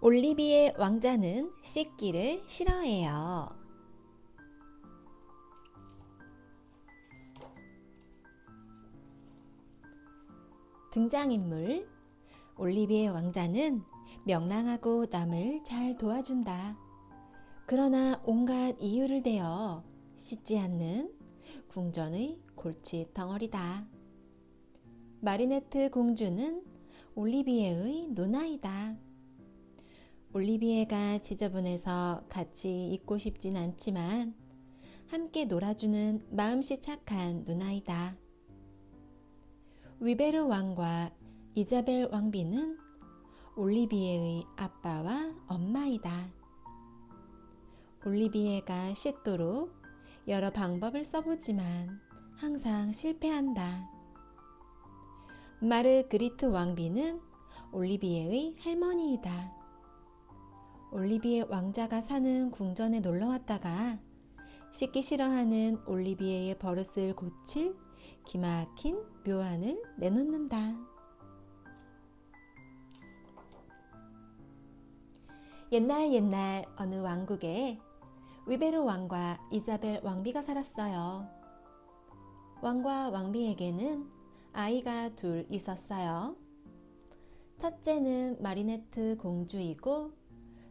올리비에 왕자는 씻기를 싫어해요. 등장인물 올리비에 왕자는 명랑하고 남을 잘 도와준다. 그러나 온갖 이유를 대어 씻지 않는 궁전의 골칫 덩어리다. 마리네트 공주는 올리비에의 누나이다. 올리비에가 지저분해서 같이 있고 싶진 않지만 함께 놀아주는 마음씨 착한 누나이다. 위베르 왕과 이자벨 왕비는 올리비에의 아빠와 엄마이다. 올리비에가 씻도록 여러 방법을 써보지만 항상 실패한다. 마르그리트 왕비는 올리비에의 할머니이다. 올리비에 왕자가 사는 궁전에 놀러왔다가 씻기 싫어하는 올리비에의 버릇을 고칠 기막힌 묘안을 내놓는다. 옛날 어느 왕국에 위베르 왕과 이자벨 왕비가 살았어요. 왕과 왕비에게는 아이가 둘 있었어요. 첫째는 마리네트 공주이고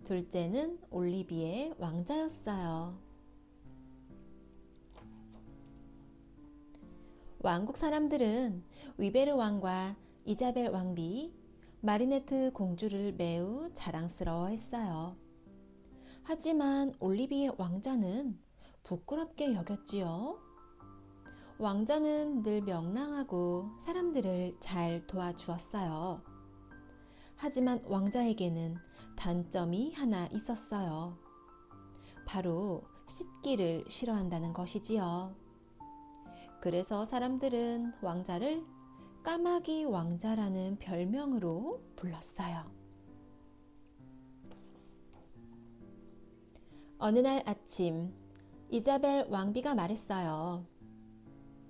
둘째는 올리비에 왕자였어요. 왕국 사람들은 위베르 왕과 이자벨 왕비, 마리네트 공주를 매우 자랑스러워했어요. 하지만 올리비에 왕자는 부끄럽게 여겼지요. 왕자는 늘 명랑하고 사람들을 잘 도와주었어요. 하지만 왕자에게는 단점이 하나 있었어요. 바로 씻기를 싫어한다는 것이지요. 그래서 사람들은 왕자를 까마귀 왕자라는 별명으로 불렀어요. 어느 날 아침, 이자벨 왕비가 말했어요.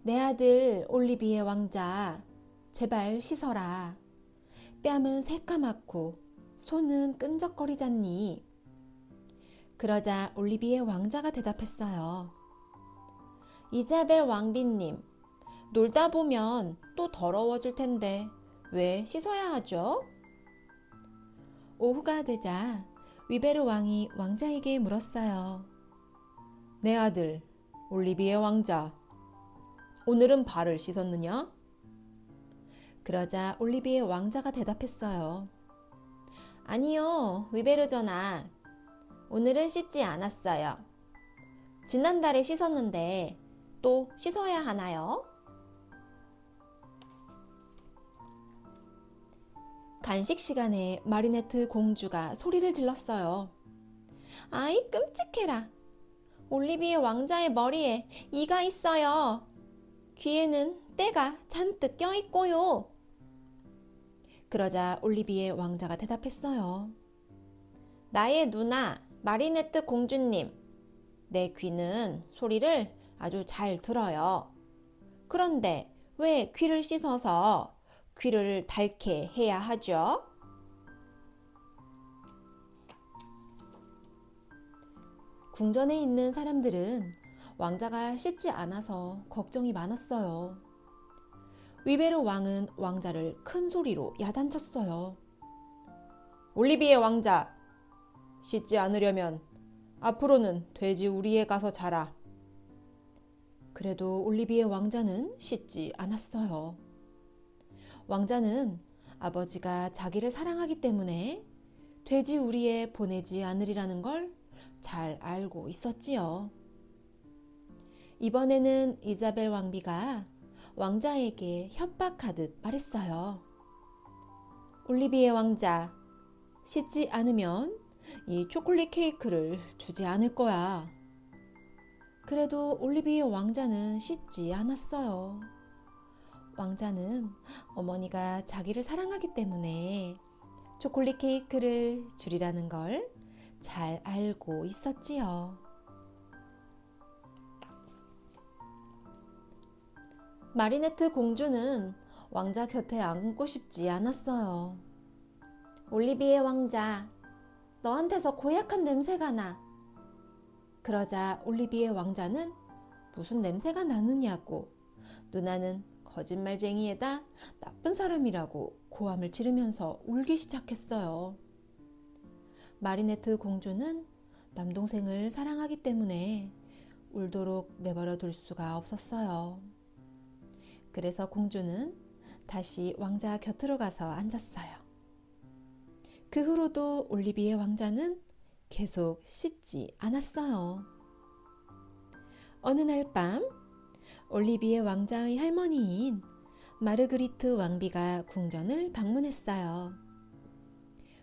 내 아들 올리비에 왕자, 제발 씻어라. 뺨은 새까맣고 손은 끈적거리잖니. 그러자 올리비에 왕자가 대답했어요. 이자벨 왕비님, 놀다 보면 또 더러워질 텐데 왜 씻어야 하죠? 오후가 되자 위베르 왕이 왕자에게 물었어요. 내 아들 올리비에 왕자, 오늘은 발을 씻었느냐? 그러자 올리비에 왕자가 대답했어요. 아니요, 위베르 전하. 오늘은 씻지 않았어요. 지난달에 씻었는데 또 씻어야 하나요? 간식 시간에 마리네트 공주가 소리를 질렀어요. 아이, 끔찍해라. 올리비에 왕자의 머리에 이가 있어요. 귀에는 때가 잔뜩 껴있고요. 그러자 올리비에 왕자가 대답했어요. 나의 누나 마리네트 공주님, 내 귀는 소리를 아주 잘 들어요. 그런데 왜 귀를 씻어서 귀를 닳게 해야 하죠? 궁전에 있는 사람들은 왕자가 씻지 않아서 걱정이 많았어요. 위베르 왕은 왕자를 큰 소리로 야단쳤어요. 올리비에 왕자, 씻지 않으려면 앞으로는 돼지 우리에 가서 자라. 그래도 올리비에 왕자는 씻지 않았어요. 왕자는 아버지가 자기를 사랑하기 때문에 돼지 우리에 보내지 않으리라는 걸 잘 알고 있었지요. 이번에는 이자벨 왕비가 왕자에게 협박하듯 말했어요. 올리비에 왕자, 씻지 않으면 이 초콜릿 케이크를 주지 않을 거야. 그래도 올리비에 왕자는 씻지 않았어요. 왕자는 어머니가 자기를 사랑하기 때문에 초콜릿 케이크를 주리라는 걸 잘 알고 있었지요. 마리네트 공주는 왕자 곁에 앉고 싶지 않았어요. 올리비에 왕자, 너한테서 고약한 냄새가 나. 그러자 올리비의 왕자는 무슨 냄새가 나느냐고, 누나는 거짓말쟁이에다 나쁜 사람이라고 고함을 지르면서 울기 시작했어요. 마리네트 공주는 남동생을 사랑하기 때문에 울도록 내버려 둘 수가 없었어요. 그래서 공주는 다시 왕자 곁으로 가서 앉았어요. 그 후로도 올리비의 왕자는 계속 씻지 않았어요. 어느 날 밤, 올리비의 왕자의 할머니인 마르그리트 왕비가 궁전을 방문했어요.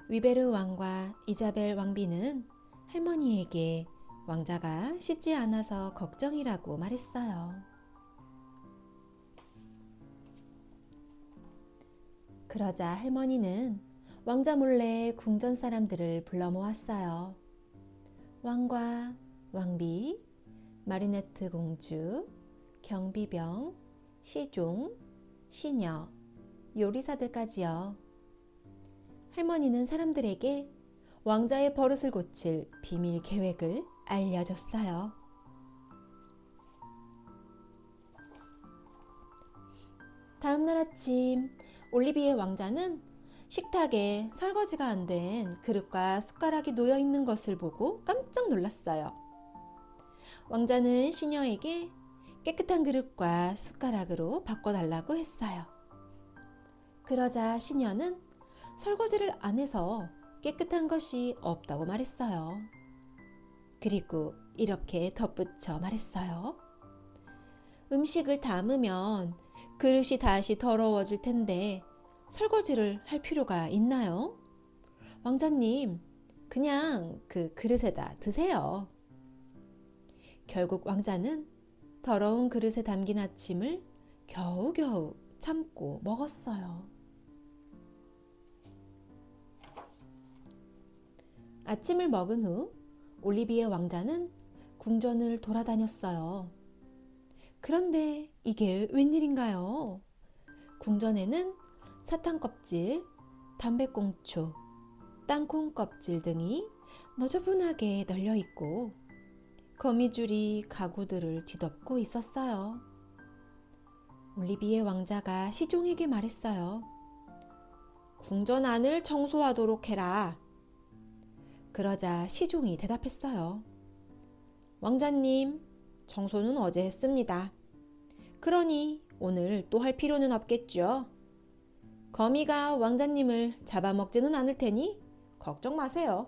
위베르 왕과 이자벨 왕비는 할머니에게 왕자가 씻지 않아서 걱정이라고 말했어요. 그러자 할머니는 왕자 몰래 궁전 사람들을 불러 모았어요. 왕과 왕비, 마리네트 공주, 경비병, 시종, 시녀, 요리사들까지요. 할머니는 사람들에게 왕자의 버릇을 고칠 비밀 계획을 알려줬어요. 다음 날 아침, 올리비의 왕자는 식탁에 설거지가 안 된 그릇과 숟가락이 놓여 있는 것을 보고 깜짝 놀랐어요. 왕자는 시녀에게 깨끗한 그릇과 숟가락으로 바꿔달라고 했어요. 그러자 시녀는 설거지를 안 해서 깨끗한 것이 없다고 말했어요. 그리고 이렇게 덧붙여 말했어요. 음식을 담으면 그릇이 다시 더러워질 텐데 설거지를 할 필요가 있나요? 왕자님, 그냥 그 그릇에다 드세요. 결국 왕자는 더러운 그릇에 담긴 아침을 겨우겨우 참고 먹었어요. 아침을 먹은 후 올리비의 왕자는 궁전을 돌아다녔어요. 그런데 이게 웬일인가요? 궁전에는 사탕 껍질, 담배꽁초, 땅콩 껍질 등이 너저분하게 널려 있고 거미줄이 가구들을 뒤덮고 있었어요. 올리비의 왕자가 시종에게 말했어요. 궁전 안을 청소하도록 해라. 그러자 시종이 대답했어요. 왕자님, 청소는 어제 했습니다. 그러니 오늘 또 할 필요는 없겠죠. 거미가 왕자님을 잡아먹지는 않을 테니 걱정 마세요.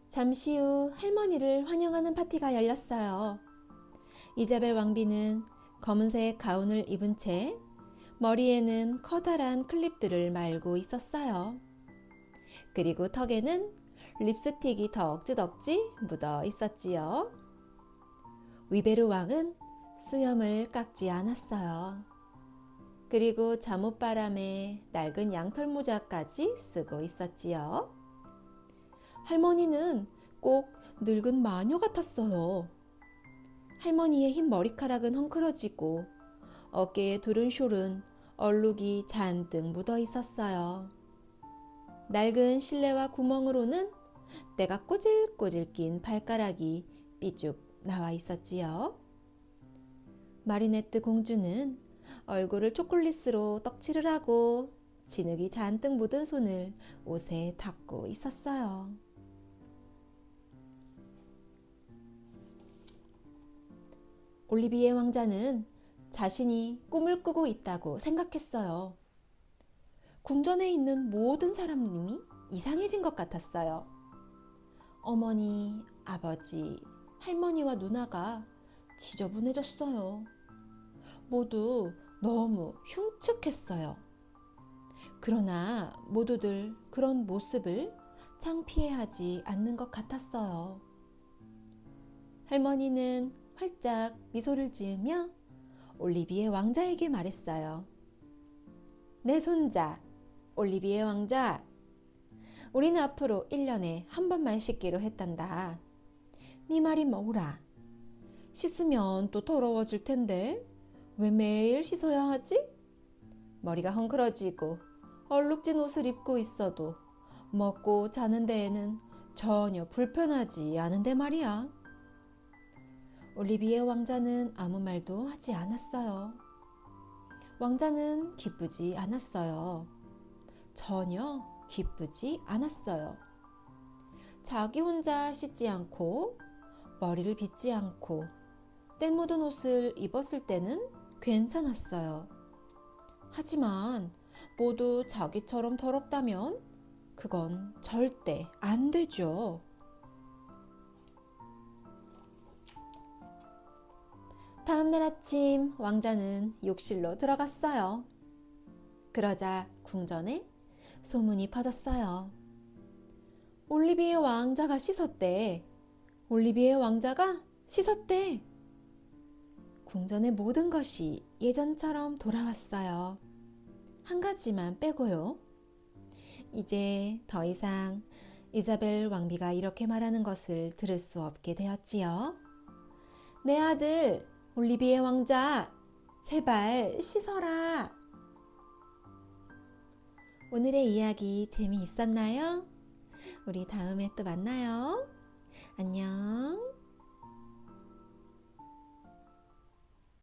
잠시 후 할머니를 환영하는 파티가 열렸어요. 이자벨 왕비는 검은색 가운을 입은 채 머리에는 커다란 클립들을 말고 있었어요. 그리고 턱에는 립스틱이 덕지덕지 묻어 있었지요. 위베르 왕은 수염을 깎지 않았어요. 그리고 잠옷바람에 낡은 양털 모자까지 쓰고 있었지요. 할머니는 꼭 늙은 마녀 같았어요. 할머니의 흰 머리카락은 헝클어지고 어깨에 두른 숄은 얼룩이 잔뜩 묻어 있었어요. 낡은 실내화 구멍으로는 때가 꼬질꼬질 낀 발가락이 삐쭉 나와 있었지요. 마리네트 공주는 얼굴을 초콜릿으로 떡칠을 하고 진흙이 잔뜩 묻은 손을 옷에 닦고 있었어요. 올리비의 왕자는 자신이 꿈을 꾸고 있다고 생각했어요. 궁전에 있는 모든 사람님이 이상해진 것 같았어요. 어머니, 아버지, 할머니와 누나가 지저분해졌어요. 모두 너무 흉측했어요. 그러나 모두들 그런 모습을 창피해하지 않는 것 같았어요. 할머니는 활짝 미소를 지으며 올리비의 왕자에게 말했어요. 내 손자, 올리비의 왕자. 우리는 앞으로 1년에 한 번만 씻기로 했단다. 네 말이 뭐라? 씻으면 또 더러워질 텐데 왜 매일 씻어야 하지? 머리가 헝클어지고 얼룩진 옷을 입고 있어도 먹고 자는 데에는 전혀 불편하지 않은데 말이야. 올리비에 왕자는 아무 말도 하지 않았어요. 왕자는 기쁘지 않았어요. 전혀 기쁘지 않았어요. 자기 혼자 씻지 않고 머리를 빗지 않고 때 묻은 옷을 입었을 때는 괜찮았어요. 하지만 모두 자기처럼 더럽다면 그건 절대 안 되죠. 다음 날 아침 왕자는 욕실로 들어갔어요. 그러자 궁전에 소문이 퍼졌어요. 올리비에 왕자가 씻었대. 올리비에 왕자가 씻었대. 궁전의 모든 것이 예전처럼 돌아왔어요. 한 가지만 빼고요. 이제 더 이상 이자벨 왕비가 이렇게 말하는 것을 들을 수 없게 되었지요. 내 아들 올리비에 왕자, 제발 씻어라. 오늘의 이야기 재미있었나요? 우리 다음에 또 만나요. 안녕.